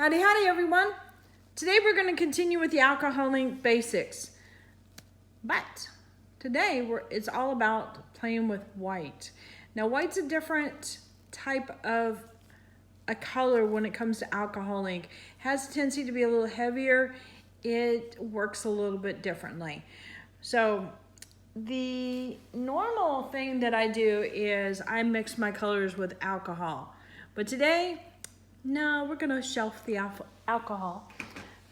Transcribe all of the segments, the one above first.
Howdy, howdy everyone. Today we're going to continue with the alcohol ink basics. But today it's all about playing with white. Now white's a different type of a color when it comes to alcohol ink. It has a tendency to be a little heavier. It works a little bit differently. So the normal thing that I do is I mix my colors with alcohol. But today, no, we're gonna shelf the alcohol.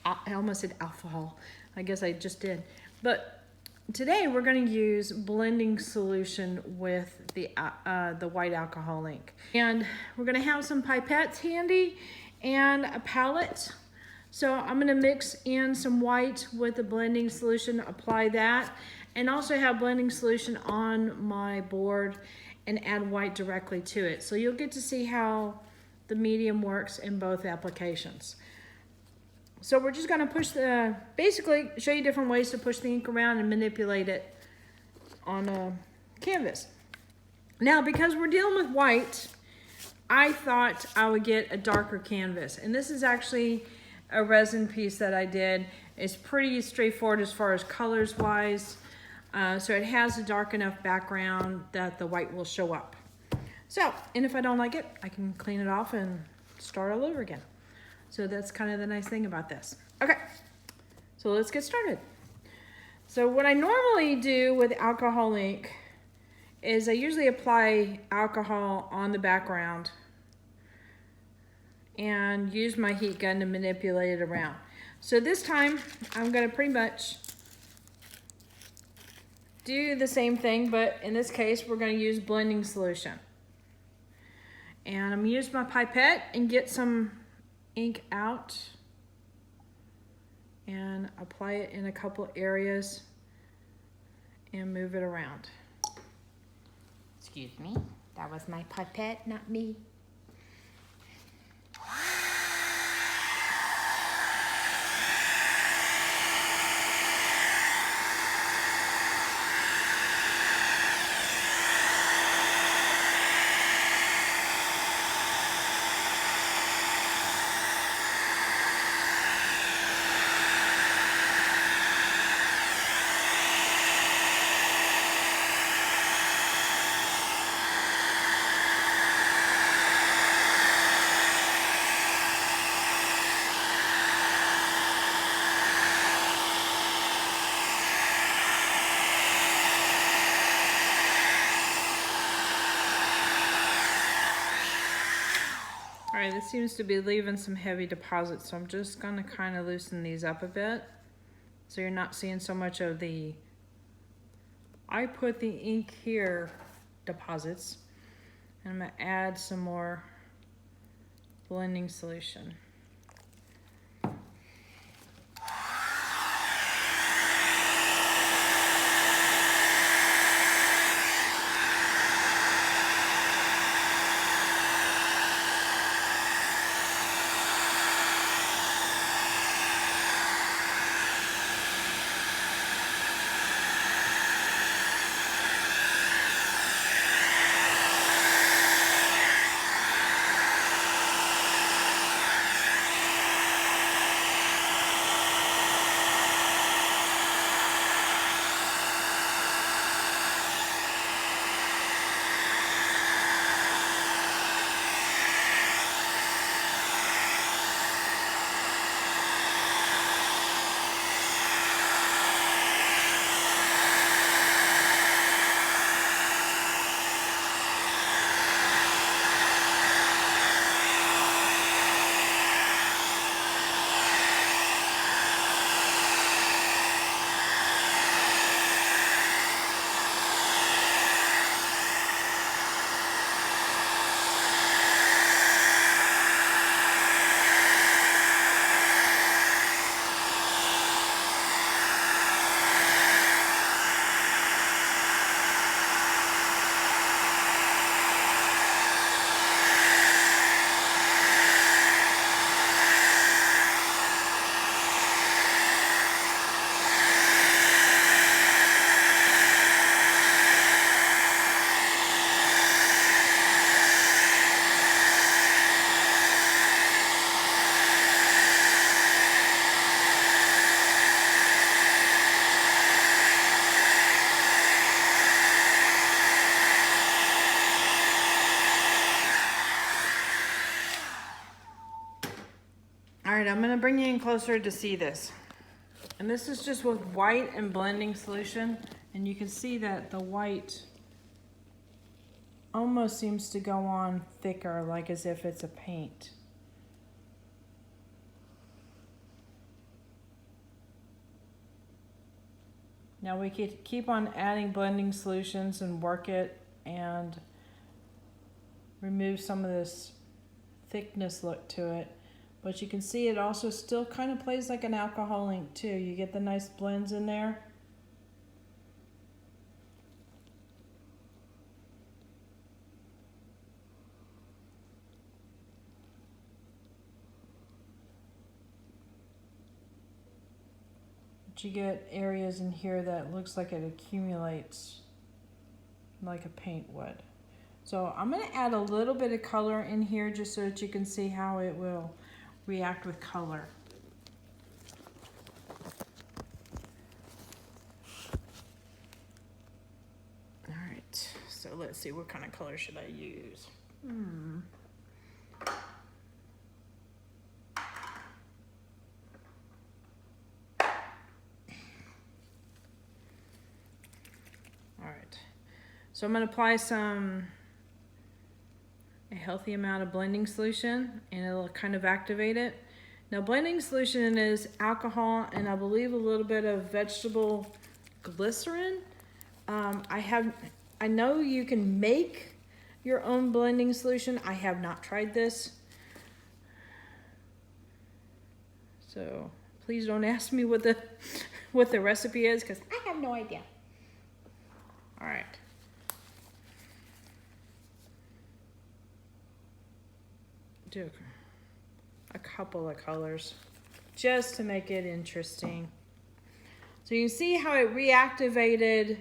I almost said alcohol. I guess I just did. But today we're gonna use blending solution with the white alcohol ink. And we're gonna have some pipettes handy and a palette. So I'm gonna mix in some white with the blending solution, apply that, and also have blending solution on my board and add white directly to it. So you'll get to see how the medium works in both applications. So we're just gonna basically show you different ways to push the ink around and manipulate it on a canvas. Now, because we're dealing with white, I thought I would get a darker canvas. And this is actually a resin piece that I did. It's pretty straightforward as far as colors wise. So it has a dark enough background that the white will show up. So, and if I don't like it, I can clean it off and start all over again. So that's kind of the nice thing about this. Okay, so let's get started. So what I normally do with alcohol ink is I usually apply alcohol on the background and use my heat gun to manipulate it around. So this time I'm gonna pretty much do the same thing, but in this case we're gonna use blending solution. And I'm gonna use my pipette and get some ink out and apply it in a couple areas and move it around. Excuse me, that was my pipette, not me. All right, this seems to be leaving some heavy deposits, so I'm just gonna kind of loosen these up a bit so you're not seeing so much of the I put the ink here deposits, and I'm gonna add some more blending solution. I'm gonna bring you in closer to see this. And this is just with white and blending solution. And you can see that the white almost seems to go on thicker, like as if it's a paint. Now we could keep on adding blending solutions and work it and remove some of this thickness look to it. But you can see it also still kind of plays like an alcohol ink too. You get the nice blends in there. But you get areas in here that looks like it accumulates like a paint would. So I'm going to add a little bit of color in here just so that you can see how it will react with color. All right, so let's see, what kind of color should I use? All right, so I'm going to apply a healthy amount of blending solution, and it'll kind of activate it. Now blending solution is alcohol and I believe a little bit of vegetable glycerin. I know you can make your own blending solution. I have not tried this, so please don't ask me what the recipe is, because I have no idea. All right. Do a couple of colors just to make it interesting. So you see how it reactivated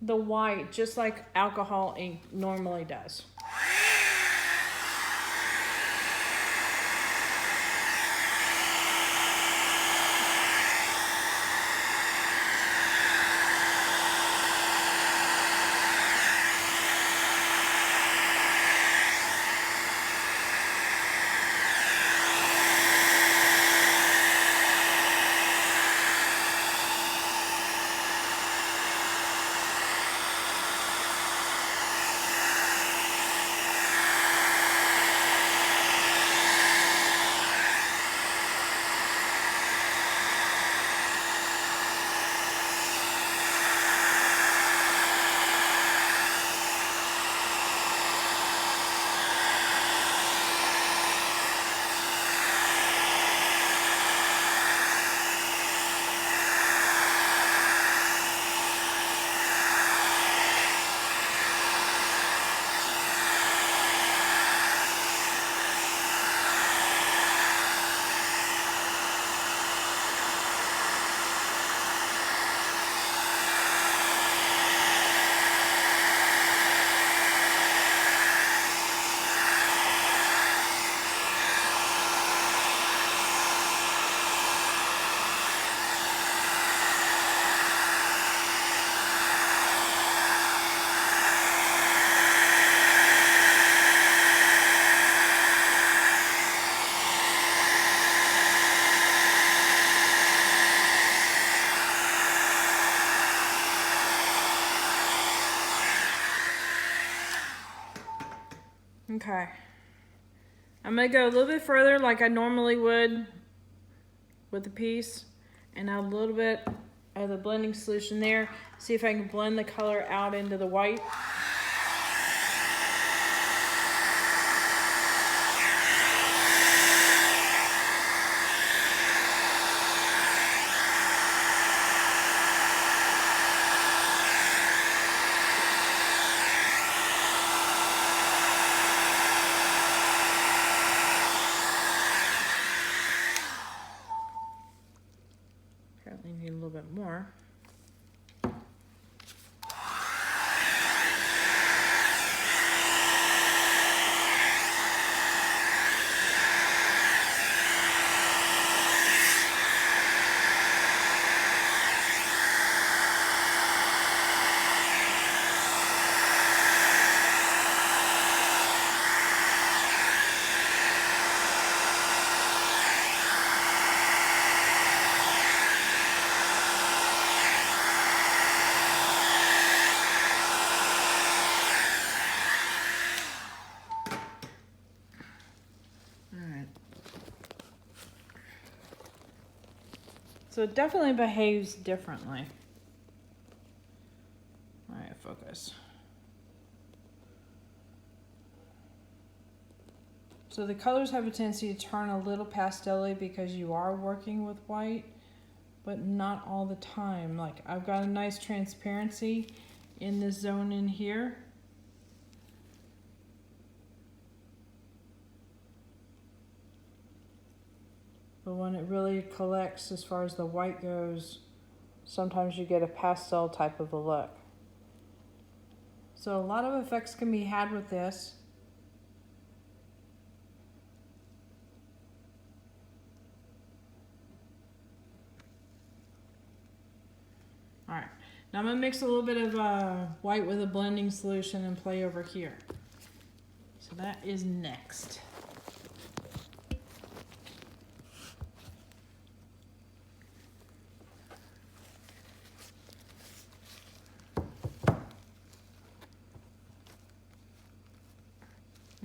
the white just like alcohol ink normally does. Okay, I'm gonna go a little bit further like I normally would with the piece, and add a little bit of the blending solution there. See if I can blend the color out into the white. Apparently need a little bit more. So it definitely behaves differently. All right, focus. So the colors have a tendency to turn a little pastel-y because you are working with white, but not all the time. Like I've got a nice transparency in this zone in here. But when it really collects as far as the white goes, sometimes you get a pastel type of a look. So a lot of effects can be had with this. All right, now I'm gonna mix a little bit of white with a blending solution and play over here. So that is next.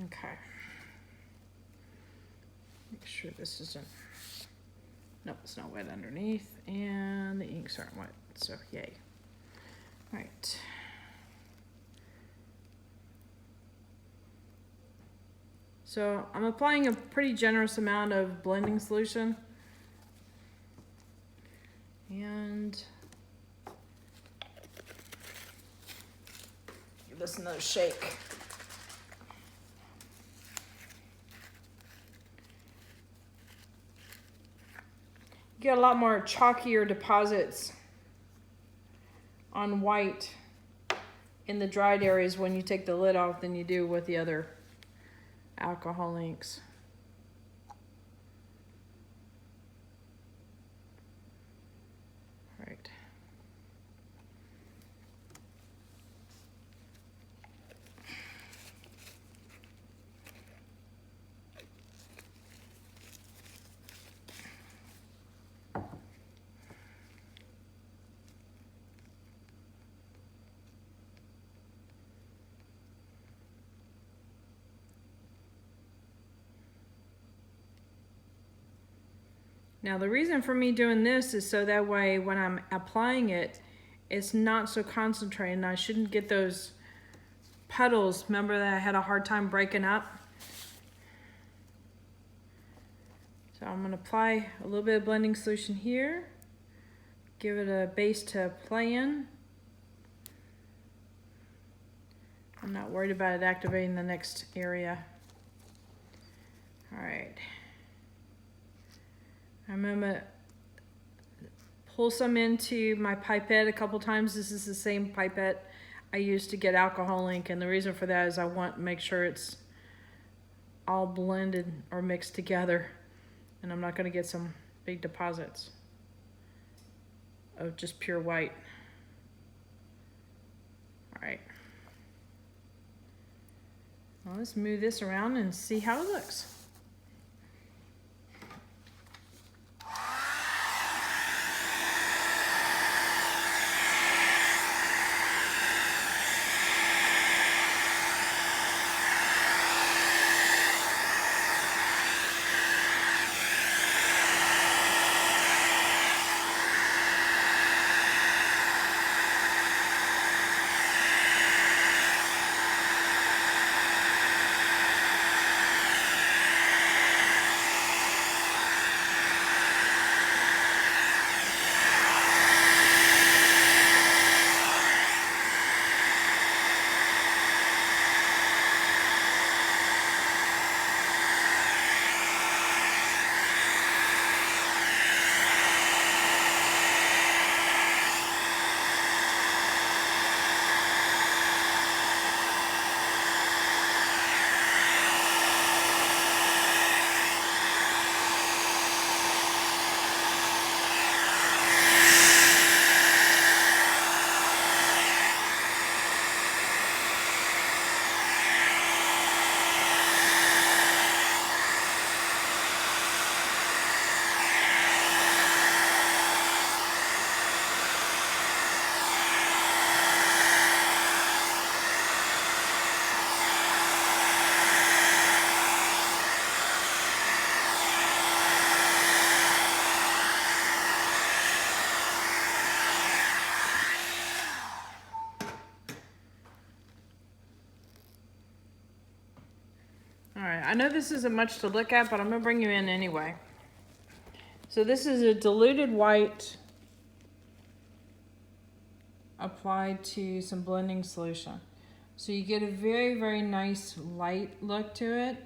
Okay. Make sure this isn't, nope, it's not wet underneath, and the inks aren't wet, so yay. All right. So I'm applying a pretty generous amount of blending solution. And give this another shake. You get a lot more chalkier deposits on white in the dried areas when you take the lid off than you do with the other alcohol inks. Right. Now the reason for me doing this is so that way when I'm applying it, it's not so concentrated and I shouldn't get those puddles. Remember that I had a hard time breaking up? So I'm gonna apply a little bit of blending solution here. Give it a base to play in. I'm not worried about it activating the next area. All right. I'm gonna pull some into my pipette a couple times. This is the same pipette I used to get alcohol ink, and the reason for that is I want to make sure it's all blended or mixed together, and I'm not gonna get some big deposits of just pure white. All right. Well, let's move this around and see how it looks. All right, I know this isn't much to look at, but I'm gonna bring you in anyway. So this is a diluted white applied to some blending solution. So you get a very, very nice light look to it.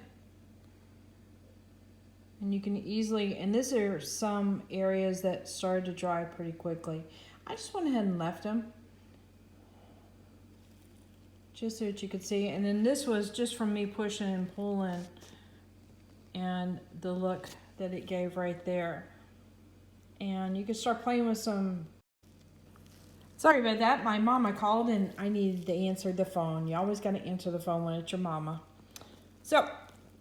And you can easily, and these are some areas that started to dry pretty quickly. I just went ahead and left them, just so that you could see. And then this was just from me pushing and pulling and the look that it gave right there. And you can start playing with some. Sorry about that. My mama called and I needed to answer the phone. You always got to answer the phone when it's your mama. So,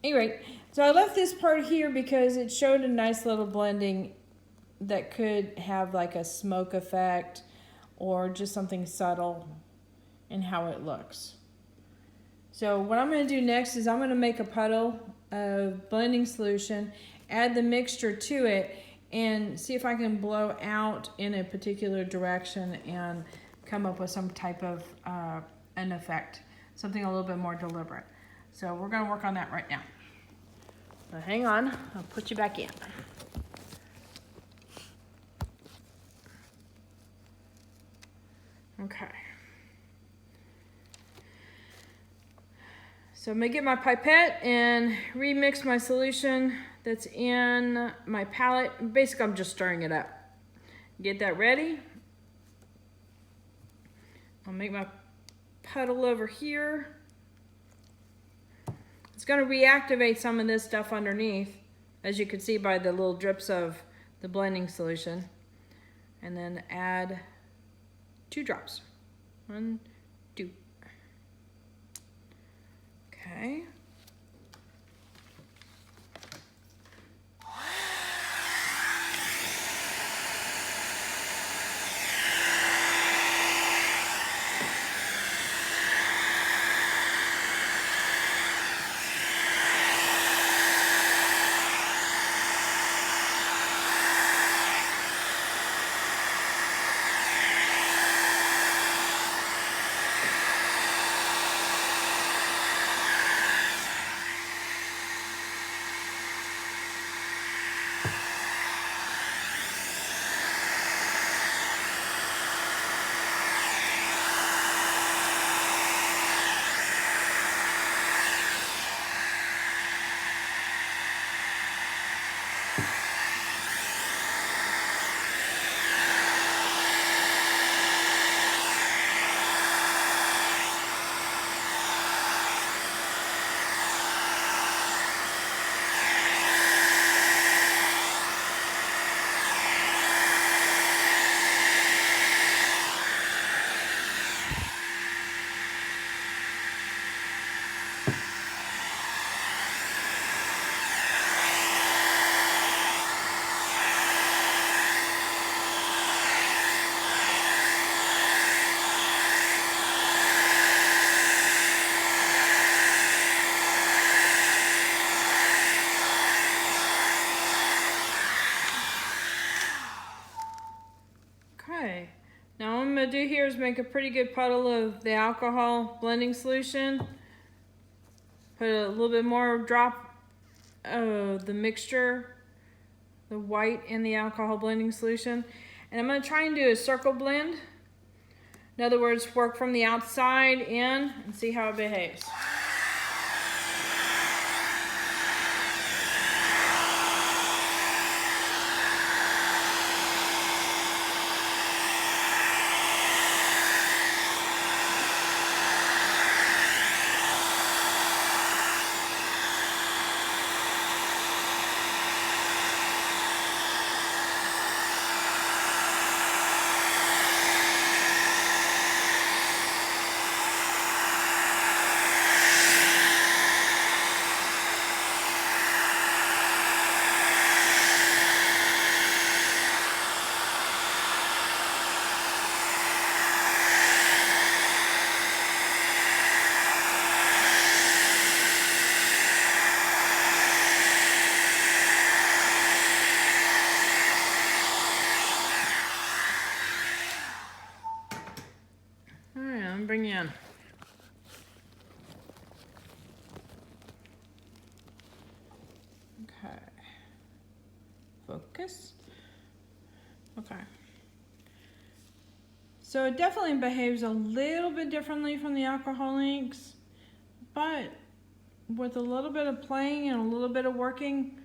anyway, so I left this part here because it showed a nice little blending that could have like a smoke effect or just something subtle in how it looks. So what I'm going to do next is I'm going to make a puddle of blending solution, add the mixture to it, and see if I can blow out in a particular direction and come up with some type of an effect, something a little bit more deliberate. So we're going to work on that right now. So hang on, I'll put you back in. Okay. So I'm going to get my pipette and remix my solution that's in my palette. Basically, I'm just stirring it up. Get that ready. I'll make my puddle over here. It's going to reactivate some of this stuff underneath, as you can see by the little drips of the blending solution. And then add 2 drops. 1, 2. Okay. Okay, now what I'm going to do here is make a pretty good puddle of the alcohol blending solution. Put a little bit more drop of the mixture, the white and the alcohol blending solution. And I'm going to try and do a circle blend. In other words, work from the outside in and see how it behaves. Focus. Okay. So it definitely behaves a little bit differently from the alcohol inks, but with a little bit of playing and a little bit of working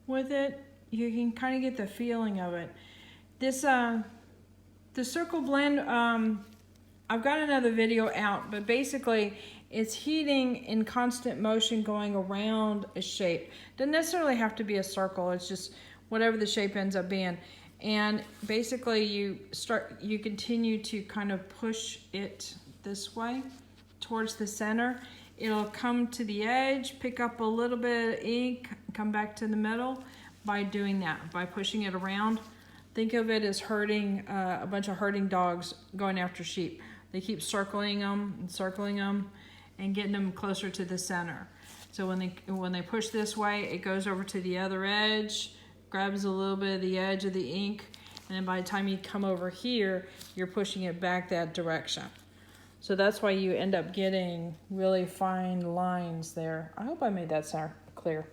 with it, you can kind of get the feeling of it. This, the circle blend, I've got another video out, but basically it's heating in constant motion going around a shape. Doesn't necessarily have to be a circle, it's just whatever the shape ends up being. And basically you continue to kind of push it this way towards the center. It'll come to the edge, pick up a little bit of ink, come back to the middle by doing that, by pushing it around. Think of it as herding, a bunch of herding dogs going after sheep. They keep circling them and getting them closer to the center. So when they push this way, it goes over to the other edge, grabs a little bit of the edge of the ink, and then by the time you come over here, you're pushing it back that direction. So that's why you end up getting really fine lines there. I hope I made that sound clear.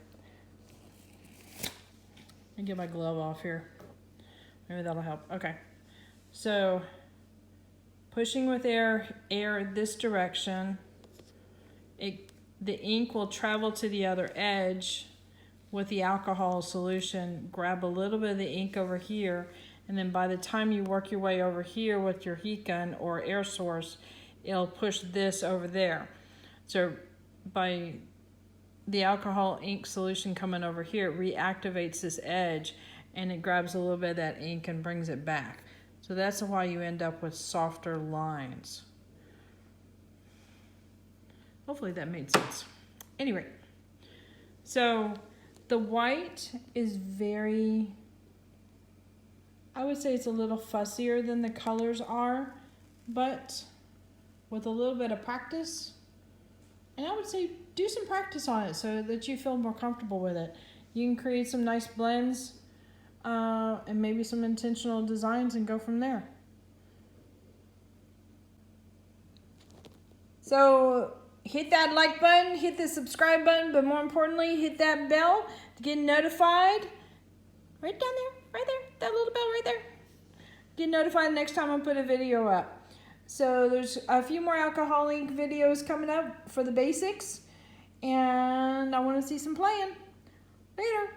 Let me get my glove off here. Maybe that'll help. Okay. So pushing with air this direction, the ink will travel to the other edge with the alcohol solution, grab a little bit of the ink over here, and then by the time you work your way over here with your heat gun or air source, it'll push this over there. So by the alcohol ink solution coming over here, it reactivates this edge and it grabs a little bit of that ink and brings it back. So that's why you end up with softer lines. Hopefully that made sense. Anyway, so the white is very, I would say it's a little fussier than the colors are, but with a little bit of practice, and I would say do some practice on it so that you feel more comfortable with it. You can create some nice blends and maybe some intentional designs and go from there. So hit that like button, hit the subscribe button, but more importantly, hit that bell to get notified. Right down there, right there, that little bell right there. Get notified next time I put a video up. So there's a few more alcohol ink videos coming up for the basics, and I want to see some playing. Later.